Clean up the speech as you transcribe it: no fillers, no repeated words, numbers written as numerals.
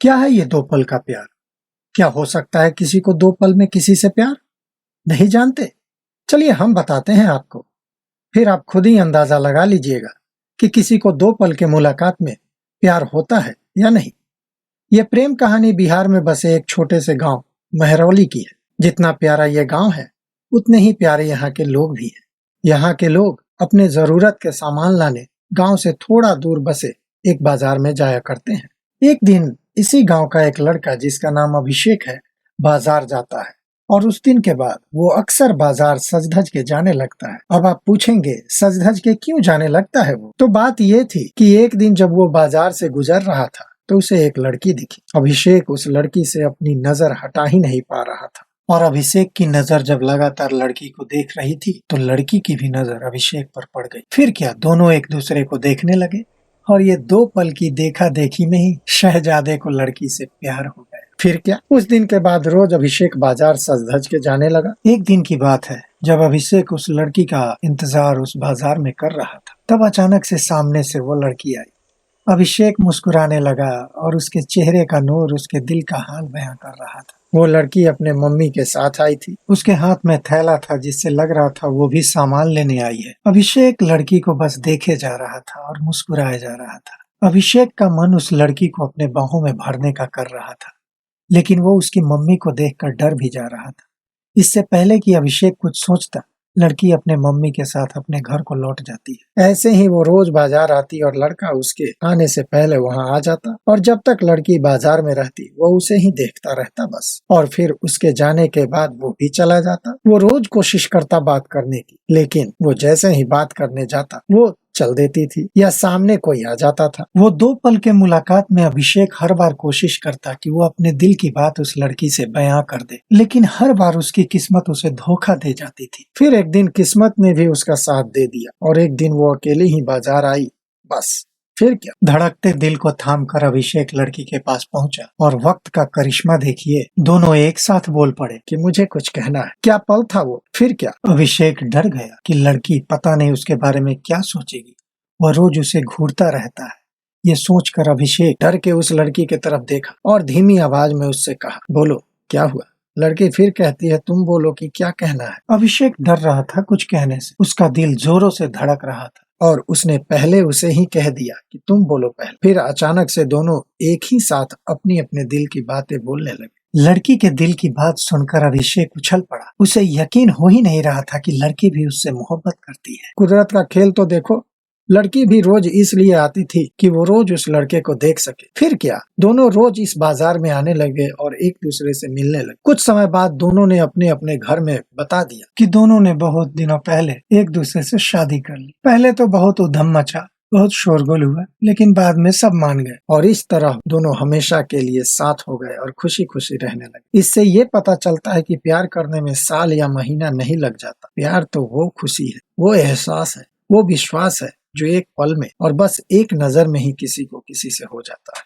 क्या है ये दो पल का प्यार? क्या हो सकता है किसी को दो पल में किसी से प्यार? नहीं जानते? चलिए हम बताते हैं आपको। फिर आप खुद ही अंदाजा लगा लीजिएगा कि किसी को दो पल के मुलाकात में प्यार होता है या नहीं। ये प्रेम कहानी बिहार में बसे एक छोटे से गांव महरौली की है। जितना प्यारा ये गांव है, उतने ही प्यारे यहाँ के लोग भी हैं। यहाँ के लोग अपने जरूरत के सामान लाने गांव से थोड़ा दूर बसे एक बाजार में जाया करते हैं। एक दिन इसी गांव का एक लड़का जिसका नाम अभिषेक है, बाजार जाता है और उस दिन के बाद वो अक्सर बाजार सज धज के जाने लगता है। अब आप पूछेंगे सज धज के क्यों जाने लगता है वो? तो बात ये थी कि एक दिन जब वो बाजार से गुजर रहा था तो उसे एक लड़की दिखी। अभिषेक उस लड़की से अपनी नजर हटा ही नहीं पा रहा था और अभिषेक की नजर जब लगातार लड़की को देख रही थी तो लड़की की भी नजर अभिषेक पर पड़ गई। फिर क्या, दोनों एक दूसरे को देखने लगे और ये दो पल की देखा देखी में ही शहजादे को लड़की से प्यार हो गया। फिर क्या, उस दिन के बाद रोज अभिषेक बाजार सज धज के जाने लगा। एक दिन की बात है, जब अभिषेक उस लड़की का इंतजार उस बाजार में कर रहा था, तब अचानक से सामने से वो लड़की आई। अभिषेक मुस्कुराने लगा और उसके चेहरे का नूर उसके दिल का हाल बयां कर रहा था। वो लड़की अपने मम्मी के साथ आई थी। उसके हाथ में थैला था जिससे लग रहा था वो भी सामान लेने आई है। अभिषेक लड़की को बस देखे जा रहा था और मुस्कुराए जा रहा था। अभिषेक का मन उस लड़की को अपने बाहों में भरने का कर रहा था, लेकिन वो उसकी मम्मी को देखकर डर भी जा रहा था। इससे पहले कि अभिषेक कुछ सोचता, लड़की अपने मम्मी के साथ अपने घर को लौट जाती है। ऐसे ही वो रोज बाजार आती और लड़का उसके आने से पहले वहां आ जाता और जब तक लड़की बाजार में रहती वो उसे ही देखता रहता बस। और फिर उसके जाने के बाद वो भी चला जाता। वो रोज कोशिश करता बात करने की, लेकिन वो जैसे ही बात करने जाता वो चल देती थी या सामने कोई आ जाता था। वो दो पल के मुलाकात में अभिषेक हर बार कोशिश करता कि वो अपने दिल की बात उस लड़की से बयां कर दे, लेकिन हर बार उसकी किस्मत उसे धोखा दे जाती थी। फिर एक दिन किस्मत ने भी उसका साथ दे दिया और एक दिन वो अकेली ही बाजार आई बस। फिर क्या, धड़कते दिल को थाम कर अभिषेक लड़की के पास पहुंचा और वक्त का करिश्मा देखिए, दोनों एक साथ बोल पड़े कि मुझे कुछ कहना है। क्या पल था वो। फिर क्या, अभिषेक डर गया कि लड़की पता नहीं उसके बारे में क्या सोचेगी। वह रोज उसे घूरता रहता है। ये सोचकर अभिषेक डर के उस लड़की की तरफ देखा और धीमी आवाज में उससे कहा, बोलो क्या हुआ। लड़की फिर कहती है, तुम बोलो कि क्या कहना है। अभिषेक डर रहा था कुछ कहने से। उसका दिल जोरों से धड़क रहा था और उसने पहले उसे ही कह दिया कि तुम बोलो पहले। फिर अचानक से दोनों एक ही साथ अपनी अपने दिल की बातें बोलने लगे। लड़की के दिल की बात सुनकर अभिषेक उछल पड़ा। उसे यकीन हो ही नहीं रहा था कि लड़की भी उससे मोहब्बत करती है। कुदरत का खेल तो देखो, लड़की भी रोज इसलिए आती थी कि वो रोज उस लड़के को देख सके। फिर क्या, दोनों रोज इस बाजार में आने लगे और एक दूसरे से मिलने लगे। कुछ समय बाद दोनों ने अपने अपने घर में बता दिया कि दोनों ने बहुत दिनों पहले एक दूसरे से शादी कर ली। पहले तो बहुत उधम मचा, बहुत शोरगुल हुआ, लेकिन बाद में सब मान गए और इस तरह दोनों हमेशा के लिए साथ हो गए और खुशी खुशी रहने लगे। इससे ये पता चलता है कि प्यार करने में साल या महीना नहीं लग जाता। प्यार तो वो खुशी है, वो एहसास है, वो विश्वास है जो एक पल में और बस एक नजर में ही किसी को किसी से हो जाता है।